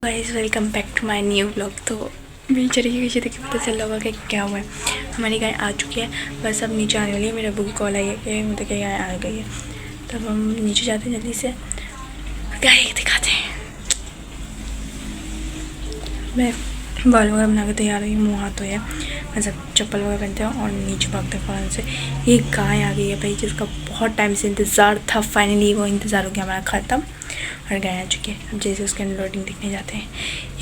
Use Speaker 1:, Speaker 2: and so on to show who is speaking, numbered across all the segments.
Speaker 1: Guys welcome back to my new vlog. तो मेरी चरिए देखिए पता चल रहा होगा कि क्या हुआ है। हमारी गाय आ चुकी है, बस अब नीचे आने वाली है। मेरे अब्बू की कॉल आई है कि मतलब कि गाय आ गई है। तब हम नीचे जाते हैं जल्दी से, गाय दिखाते हैं। मैं बाल वगैरह बना के तैयार हुई, मुँह हाथ धोया, मतलब चप्पल वगैरह पहनते हैं और नीचे भागते हैं फ़ौरन से। ये गाय आ गई है भाई, जिसका बहुत टाइम से इंतज़ार था। फाइनली वो इंतज़ार हो गया हमारा ख़त्म और गाय आ चुकी है। अब जैसे उसके अनलोडिंग देखने जाते हैं।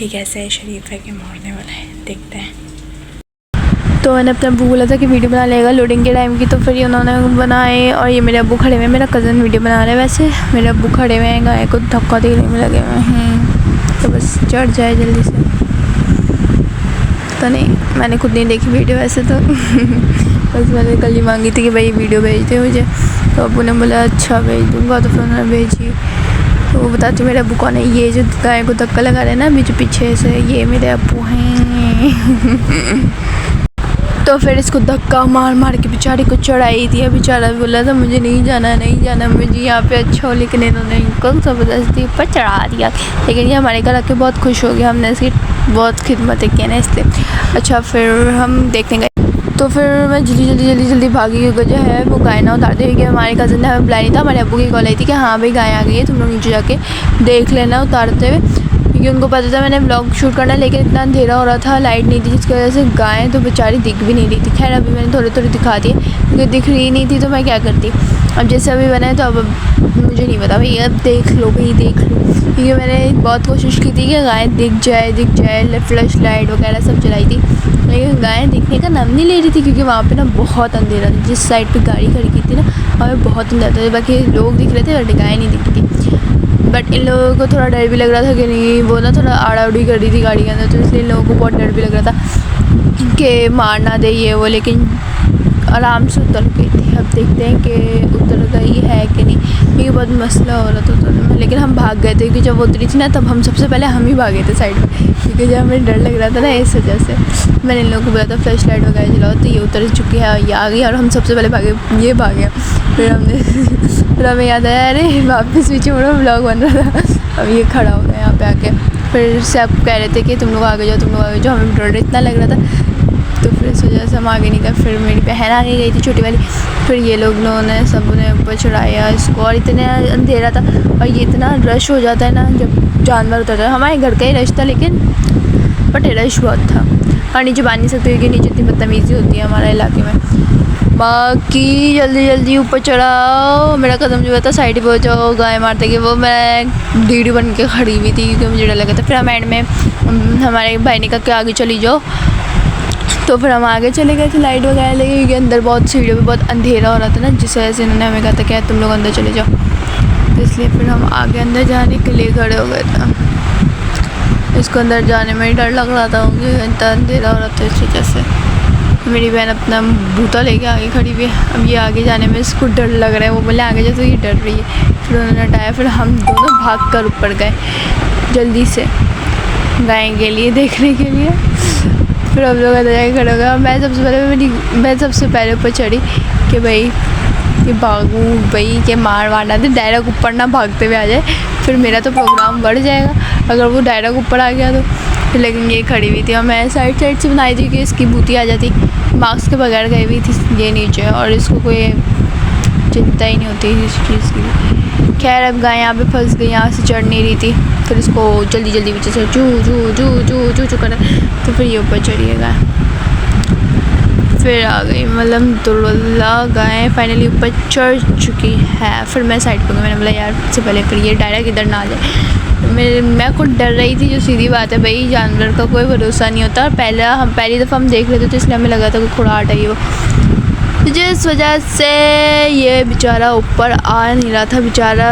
Speaker 1: ये कैसा है, शरीफ है कि मारने वाला है, देखते हैं। तो मैंने अपने अब्बू बोला था कि वीडियो बना लेगा लोडिंग के टाइम की, तो फिर ये उन्होंने बनाए। और ये मेरे अब्बू खड़े हुए हैं, मेरा कज़न वीडियो बना रहा है। वैसे मेरे अब्बू खड़े हुए हैं, गाय को धक्का देने में लगे हुए हैं, तो बस चढ़ जाए जल्दी से। तो नहीं, मैंने खुद नहीं देखी वीडियो वैसे तो बस मैंने कल ही मांगी थी कि भाई वीडियो भेज दे मुझे, तो अब्बू ने बोला अच्छा भेज दूँगा, तो फिर उन्होंने भेजी। तो वो बताती मेरे अब्बू कौन है। ये जो गाय को धक्का लगा रहे हैं ना अभी जो पीछे से, ये मेरे अब्बू हैं तो फिर इसको धक्का मार मार के बेचारी को चढ़ाई दिया। बेचारा बोला था मुझे नहीं जाना मुझे यहाँ पे अच्छा हो, लेकिन इन्होंने इनको ज़बरदस्ती ऊपर चढ़ा दिया। लेकिन ये हमारे घर आके बहुत खुश हो गया, हमने इसकी बहुत खिदमतें की ना इसलिए। अच्छा फिर हम देखने गए, तो फिर मैं जल्दी भागी, क्योंकि जो है वो गाय ना उतारते हुए कि हमारे कज़न ने हमें बुलाया नहीं था। हमारे अब्बू की कॉल आई थी कि हाँ भाई गाय आ गई है, तुम लोग नीचे जाके देख लेना उतारते हुए, क्योंकि उनको पता था मैंने व्लॉग शूट करना है। लेकिन इतना अंधेरा हो रहा था, लाइट नहीं थी, जिसकी वजह से गाय तो बेचारी दिख भी नहीं रही थी। खैर अभी मैंने थोड़ी दिखा दी, क्योंकि दिख रही नहीं थी तो मैं क्या करती। अब जैसे अभी बनाए तो अब मुझे नहीं पता भाई, अब देख लो, क्योंकि मैंने बहुत कोशिश की थी कि गाय दिख जाए, फ्लैश लाइट वगैरह सब जलाई थी, लेकिन गाय दिखने का नाम नहीं ले रही थी, क्योंकि वहाँ पे ना बहुत अंधेरा था। जिस साइड पे गाड़ी खड़ी की थी ना वहाँ पे बहुत अंधेरा था। बाकी लोग दिख रहे थे बट गाय नहीं दिख रही थी। बट इन लोगों को थोड़ा डर भी लग रहा था कि नहीं, वो ना थोड़ा आड़ा उड़ी कर रही थी गाड़ी के अंदर, तो इसलिए इन लोगों को बहुत डर भी लग रहा था कि मार ना दे ये वो। लेकिन आराम से उतर गई थी। अब देखते हैं कि उतर गई है कि नहीं, क्योंकि बहुत मसला हो रहा था उतरने में। लेकिन हम भाग गए थे, क्योंकि जब वो उतरी थी ना तब हम सबसे पहले हम ही भागे थे साइड में, क्योंकि जब हमें डर लग रहा था ना इस वजह से। मैंने इन लोगों को बोला था फ्लैश लाइट वगैरह जलाओ, तो ये उतर चुकी है, ये आ गई और हम सबसे पहले भागे, ये भागे। फिर हमें याद आया अरे वापस पीछे मुड़ो, व्लॉग बन रहा था। अब ये खड़ा हो गया यहाँ पे आके। फिर सब कह रहे थे कि तुम लोग आगे जाओ, हमें डर इतना लग रहा था, तो फिर इस वजह से हम आगे नहीं गए। फिर मेरी बहन आगे गई थी छोटी वाली, फिर ये लोगों ने सब ने ऊपर चढ़ाया इसको। और इतना अंधेरा था और ये इतना रश हो जाता है ना जब जानवर उतरता है। हमारे घर का ही रश था, लेकिन बट रश बहुत था और नीचे बांध नहीं सकते, क्योंकि नीचे इतनी बदतमीज़ी होती है हमारे इलाके में। बाकी जल्दी ऊपर चढ़ाओ। मेरा कदम जो था साइड पे हो जाओ, गाय मारते कि वो मैं डीडी बन के खड़ी हुई थी, क्योंकि मुझे डर लगा था। फिर हम एंड में हमारे भाई ने कहा कि आगे चली जाओ, तो फिर हम आगे चले गए थे लाइट वगैरह लेके, क्योंकि अंदर बहुत सीढ़ियों पे बहुत अंधेरा हो रहा था ना, जिस वजह से इन्होंने हमें कहा था कि तुम लोग अंदर चले जाओ। तो इसलिए फिर हम आगे अंदर जाने के लिए खड़े हो गए थे। इसको अंदर जाने में ही डर लग रहा था, क्योंकि इतना अंधेरा हो रहा था इस वजह से। मेरी बहन अपना बूता लेके आगे खड़ी हुई है। अब ये आगे जाने में इसको डर लग रहा है, वो बोले आगे जाओ, तो ये डर रही है। फिर उन्होंने हटाया, फिर हम दोनों भाग कर ऊपर गए जल्दी से गाय के लिए देखने के लिए। फिर हम लोग अंदर जाके खड़े हो गए। मैं सबसे पहले ऊपर चढ़ी कि भाई कि भागूँ भाई कि मारना दे, डायरेक्ट ऊपर ना भागते हुए आ जाए, फिर मेरा तो प्रोग्राम बढ़ जाएगा अगर वो डायरेक्ट ऊपर आ गया तो। लेकिन ये खड़ी हुई थी और मैं साइड से बनाई थी कि इसकी बूती आ जाती। मास्क के बगैर गई हुई थी ये नीचे, और इसको कोई चिंता ही नहीं होती इस चीज़ की। खैर अब गाय यहाँ पे फंस गई, यहाँ से चढ़ नहीं रही थी। फिर इसको जल्दी पीछे से चू कर, तो फिर ये ऊपर चढ़ी है गाय। फिर आ गई, मतलब दुर्ला गाय फाइनली ऊपर चढ़ चुकी है। फिर मैं साइड पर गई, मैंने बोला यार सबसे पहले फिर ये डायरेक्ट इधर ना आ जाए। मैं खुद डर रही थी, जो सीधी बात है भाई, जानवर का कोई भरोसा नहीं होता। और पहली दफ़ा हम देख रहे थे, तो इसलिए हमें लगा था कि थोड़ा हट आई वो, जिस वजह से ये बेचारा ऊपर आ नहीं रहा था। बेचारा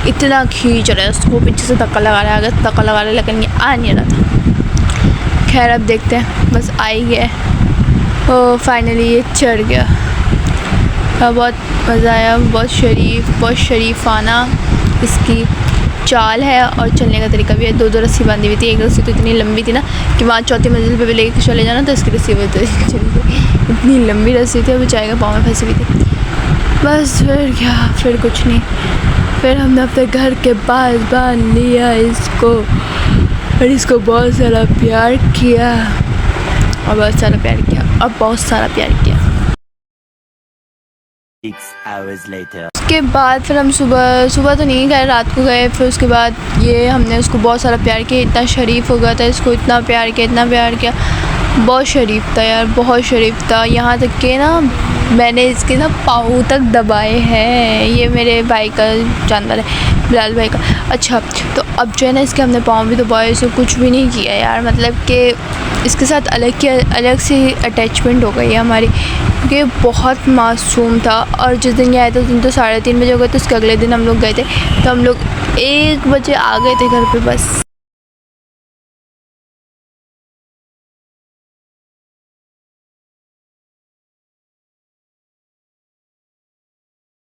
Speaker 1: इतना खींच रहा है उसको, पीछे से धक्का लगा रहा है, धक्का लगा रहा है, लेकिन ये आ नहीं रहा था। खैर अब देखते हैं, बस आ ही गया। ओ फाइनली ये चढ़ गया। बहुत मज़ा आया, बहुत शरीफाना इसकी चाल है और चलने का तरीका भी है। दो रस्सी बांधी हुई थी, एक रस्सी तो इतनी लंबी थी ना कि वहाँ चौथी मंजिल पे भी लेके चले जाना, तो इसकी रस्सी इतनी लंबी रस्सी थी, और बेचारे का पाँव में फंसी हुई थी। बस फिर क्या, फिर कुछ नहीं। फिर हमने अपने घर के पास बांध लिया इसको। और इसको बहुत सारा प्यार किया और बहुत सारा प्यार किया और बहुत सारा प्यार किया।
Speaker 2: 6 hours later.
Speaker 1: उसके बाद फिर हम सुबह तो नहीं गए, रात को गए। फिर उसके बाद ये हमने उसको बहुत सारा प्यार किया, इतना शरीफ हो गया था, इसको इतना प्यार किया, बहुत शरीफ था यार, बहुत शरीफ था। यहाँ तक कि ना मैंने इसके ना पाँव तक दबाए हैं। ये मेरे भाई का जानवर है, बिलाल भाई का। अच्छा, तो अब जो है ना इसके हमने पाँव भी दबाए, इसे कुछ भी नहीं किया यार। मतलब कि इसके साथ अलग से अटैचमेंट हो गई है हमारी, क्योंकि बहुत मासूम था। और जिस दिन ये आया था उस दिन तो 3:30 बजे हो गए थे। उसके अगले दिन हम लोग गए थे, तो हम लोग 1 बजे आ गए थे घर पे बस।